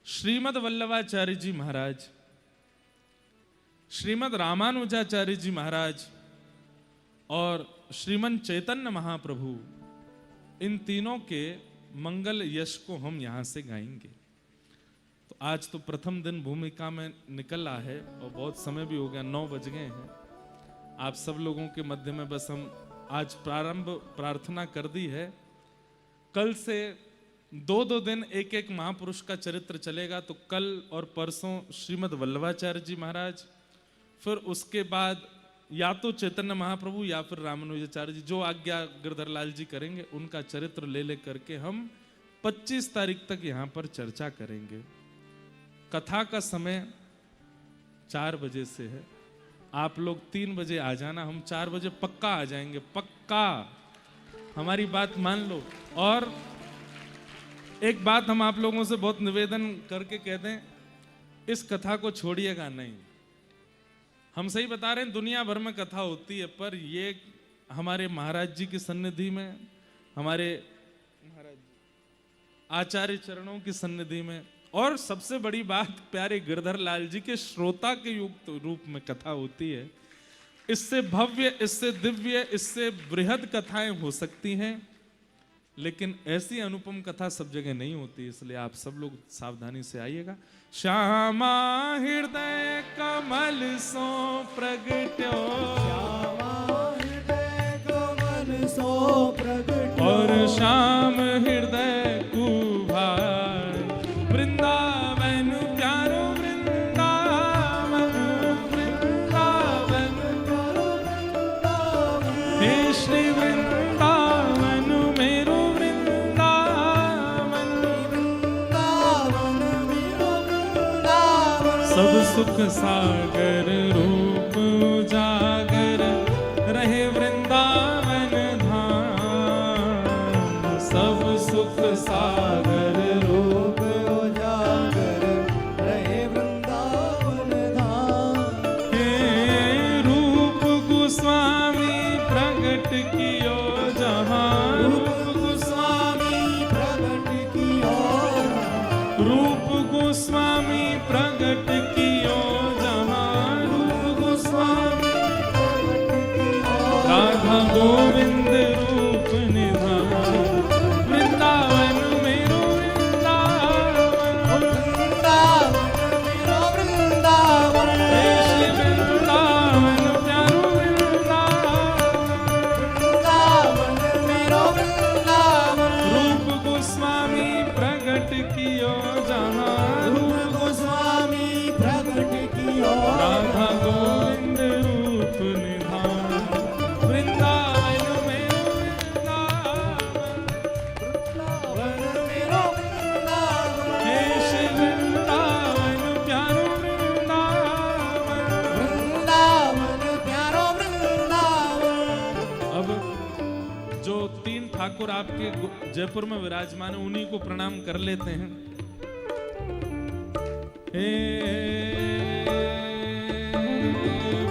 Speaker 1: श्रीमद वल्लभाचार्य जी महाराज, श्रीमद रामानुजाचार्य जी महाराज और श्रीमन चैतन्य महाप्रभु, इन तीनों के मंगल यश को हम यहां से गाएंगे। तो आज तो प्रथम दिन भूमिका में निकला है और बहुत समय भी हो गया, 9 बज गए हैं। आप सब लोगों के मध्य में बस हम आज प्रारंभ प्रार्थना कर दी है। कल से 2-2 दिन एक महापुरुष का चरित्र चलेगा। तो कल और परसों श्रीमद वल्लभाचार्य जी महाराज, फिर उसके बाद या तो चैतन्य महाप्रभु या फिर रामानुजाचार्य जी, जो आज्ञा गिरधर लाल जी करेंगे उनका चरित्र ले करके हम 25 तारीख तक यहाँ पर चर्चा करेंगे। कथा का समय 4 बजे से है। आप लोग 3 बजे आ जाना, हम 4 बजे पक्का आ जाएंगे, पक्का, हमारी बात मान लो। और एक बात हम आप लोगों से बहुत निवेदन करके कहते हैं, इस कथा को छोड़िएगा नहीं। हम सही बता रहे हैं, दुनिया भर में कथा होती है, पर ये हमारे महाराज जी की सन्निधि में, हमारे महाराज आचार्य चरणों की सन्निधि में, और सबसे बड़ी बात प्यारे गिरधर लाल जी के श्रोता के युक्त रूप में कथा होती है। इससे भव्य, इससे दिव्य, इससे बृहद कथाएं हो सकती हैं, लेकिन ऐसी अनुपम कथा सब जगह नहीं होती। इसलिए आप सब लोग सावधानी से आइएगा। श्यामा हृदय कमल सो प्रगट्यो,
Speaker 2: हृदय कमल सो प्रगट्यो,
Speaker 1: और श्याम हृदय कुभार, वृंदावन प्यारो वृंदावन, वृंदावन
Speaker 2: प्यारो वृंदावन,
Speaker 1: हे श्री वृंदावन मेरो वृंदावन,
Speaker 2: वृंदावन मेरो वृंदावन,
Speaker 1: सब सुख सागर रूप उजागर रहे वृंदावन धाम, सब सुख सागर
Speaker 2: रूप उजागर रहे वृंदावन धाम।
Speaker 1: हे रूप गोस्वामी प्रगट कियो जहां,
Speaker 2: रूप गोस्वामी प्रगट कियो,
Speaker 1: रूप गोस्वामी प्रगट कियो जहां,
Speaker 2: रूप गोस्वामी प्रगट कियो,
Speaker 1: राधा गोविंद रूप निधान, वृंदावन मेरो वृंदावन,
Speaker 2: वृंदावन मेरो वृंदावन,
Speaker 1: हे श्री वृंदावन प्यारो वृंदावन,
Speaker 2: वृंदावन मेरो वृंदावन,
Speaker 1: रूप गोस्वामी प्रगट कियो जहां,
Speaker 2: रूप गोस्वामी प्रगट कियो,
Speaker 1: राधा गोविंद रूप निधान, वृंदावन मेरो वृंदावन,
Speaker 2: वृंदावन मेरो वृंदावन,
Speaker 1: हे श्री वृंदावन प्यारो वृंदावन।
Speaker 2: वृंदावन प्यारो वृंदावन।
Speaker 1: अब जो 3 ठाकुर आपके जयपुर में विराजमान है, उन्हीं को प्रणाम कर लेते हैं। हे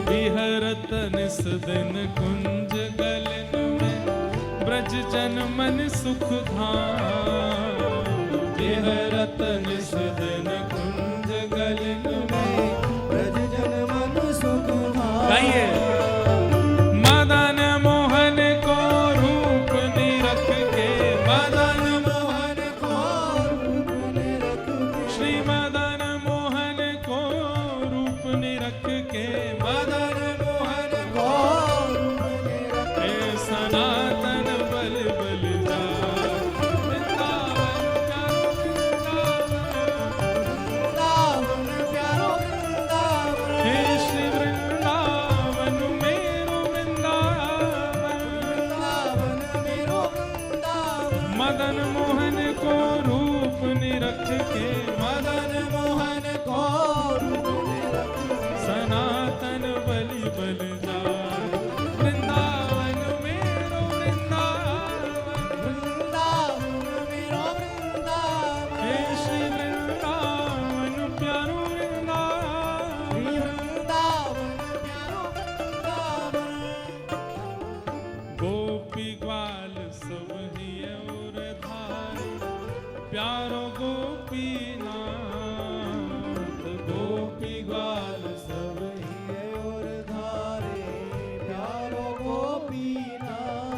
Speaker 1: विहरत निस दिन कुंज गलन में, ब्रज जन मन सुख धाम, विहरत निस दिन कुंज गलन में,
Speaker 2: ब्रज जन मन सुख धाम।
Speaker 1: गाइए। मदन मोहन को रूप निरख के, मदन
Speaker 2: मोहन को रूप निरख के,
Speaker 1: श्री मदन मोहन को रूप निरख के, मदन
Speaker 2: मोहन को रूप निरख के,
Speaker 1: हे सनातन बल बल जा, वृंदावन प्यारो प्यारो गोपीनाथ गोपी ग्वाल
Speaker 2: सब ही और धारे प्यारो गोपीनाथ।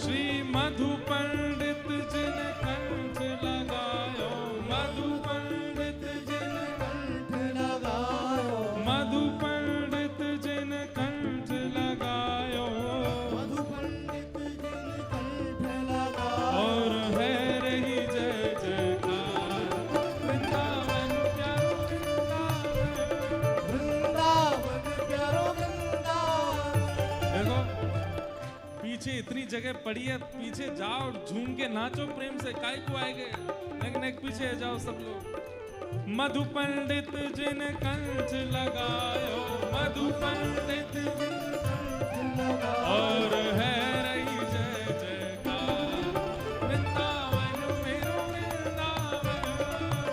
Speaker 1: श्री मधु पंडित जिन कंठ लगायो मधु पंडित जिन
Speaker 2: कंठ लगायो
Speaker 1: मधु पंडित जिन कंठ लगायो
Speaker 2: मधु पंडित जिन कंठ लगायो।
Speaker 1: और है रही जय जयकार वृंदावन प्यारो
Speaker 2: वृंदावन प्यारो वृंदावन।
Speaker 1: देखो पीछे इतनी जगह पड़ी है, पीछे जाओ झूम के नाचो प्रेम से, काय को आएंगे नेक पीछे जाओ सब लोग। मधु पंडित जिन कंठ लगायो मधु पंडित जिन और है रही जय जयकार वृंदावन मेरो वृंदावन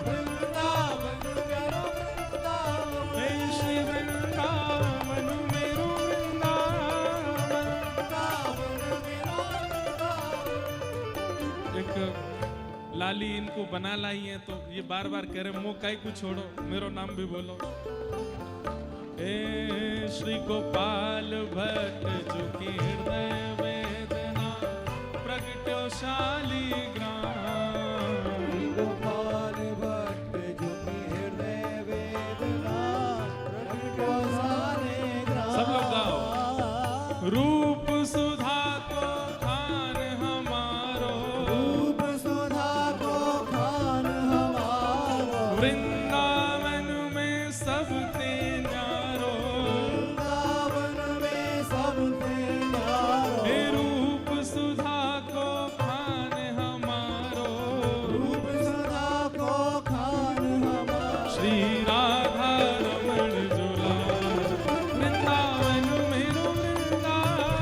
Speaker 2: वृंदावन प्यारो वृंदावन।
Speaker 1: हे श्री वृंदावन मेरो वृंदावन। एक लाली इनको बना लाई है तो ये बार बार कह रहे मो काई को छोड़ो मेरो नाम भी बोलो। हे श्री गोपाल भट्ट जो की हृदय वेदना प्रगट्यो शालिग्राम।
Speaker 2: गोपाल भट्ट जो की हृदय वेदना प्रगट्यो शालिग्राम।
Speaker 1: सब लोग गाओ। रूप सुधा को खान हमारो
Speaker 2: रूप सुधा को खान हमारो।
Speaker 1: वृंदावन में सबते न्यारो।
Speaker 2: वृंदावन में सबसे न्यारो।
Speaker 1: हे रूप सुधा को खान हमारो
Speaker 2: रूप सुधा को खान हमारो।
Speaker 1: श्री राधा रमण जुलाल वृंदावन मेरो वृंदावन।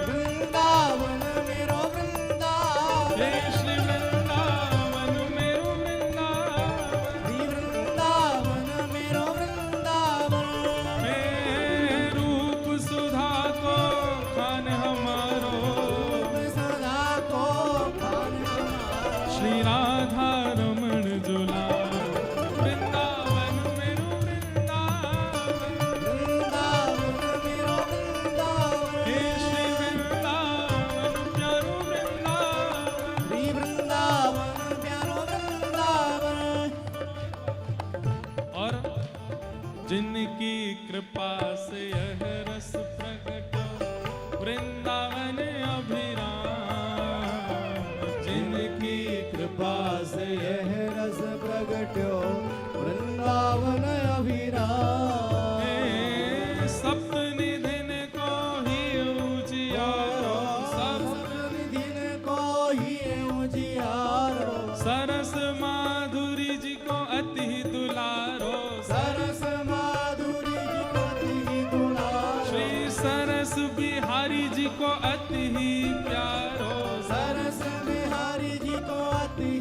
Speaker 2: वृंदावन मेरो वृंदावन।
Speaker 1: हे श्री वृंदावन मेरो वृंदावन।
Speaker 2: श्री वृंदावन मेरो वृंदावन।
Speaker 1: हे रूप सुधा को खान हमारो
Speaker 2: रूप सुधा को खान हमारो।
Speaker 1: श्री राधा रमण जुलाल वृंदावन मेरो वृंदावन।
Speaker 2: वृंदावन मेरो वृंदावन।
Speaker 1: हे श्री वृंदावन प्यारो वृंदावन।
Speaker 2: श्री वृंदावन प्यारो वृंदावन।
Speaker 1: और जिनकी कृपा से यह रस प्रकट वृंदावन अभिराम। जिनकी
Speaker 2: कृपा से यह रस प्रगट्यो वृंदावन अभिराम।
Speaker 1: हे सप्तनिधिन को ही उजियारो
Speaker 2: दिन को ही उजियारो।
Speaker 1: सरस माधुरी जी को अति दुलारो
Speaker 2: सरस माधुरी जी को अति दुलारो।
Speaker 1: श्री सरस बिहारी जी को अति प्यारो
Speaker 2: सरस बिहारी जी को अति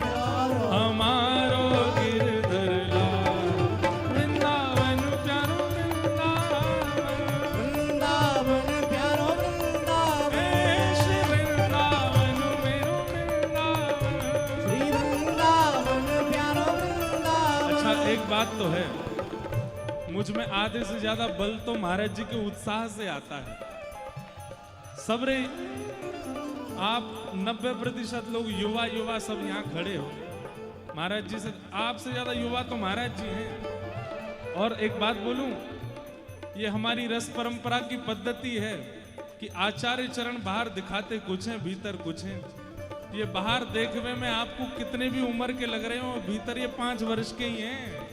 Speaker 2: प्यारो।
Speaker 1: हमारो गिरधर लाल वृंदावन प्यारो वृंदावन।
Speaker 2: वृंदावन प्यारो वृंदावन।
Speaker 1: हे श्री वृंदावन मेरो वृंदावन।
Speaker 2: श्री वृंदावन प्यारो वृंदावन।
Speaker 1: अच्छा एक बात तो है, मुझ में आधे से ज्यादा बल तो महाराज जी के उत्साह से आता है। सबरे आप 90% लोग युवा युवा सब यहाँ खड़े हो। महाराज जी से आपसे ज्यादा युवा तो महाराज जी हैं। और एक बात बोलूं, ये हमारी रस परंपरा की पद्धति है कि आचार्य चरण बाहर दिखाते कुछ हैं भीतर कुछ हैं। ये बाहर देखने में आपको कितने भी उम्र के लग रहे हो, भीतर ये 5 वर्ष के ही हैं।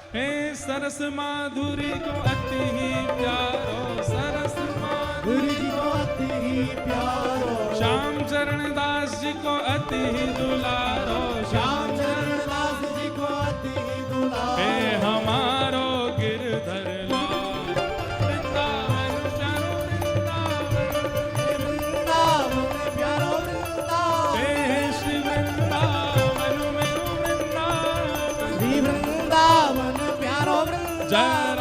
Speaker 1: हे सरस माधुरी को अति ही प्यारो सरस
Speaker 2: गुरु जी को अति ही प्यारो।
Speaker 1: श्याम चरण दास जी को अति ही दुलारो
Speaker 2: श्याम चरण दास जी को अति ही दुलारो।
Speaker 1: हे हमारो गिरधर लाल वृंदावन प्यारो वृंदावन।
Speaker 2: हे वृंदावन प्यारो वृंदावन।
Speaker 1: हे श्री वृंदावन मेरो वृंदावन।
Speaker 2: श्री वृंदावन प्यारो वृंदावन।
Speaker 1: जय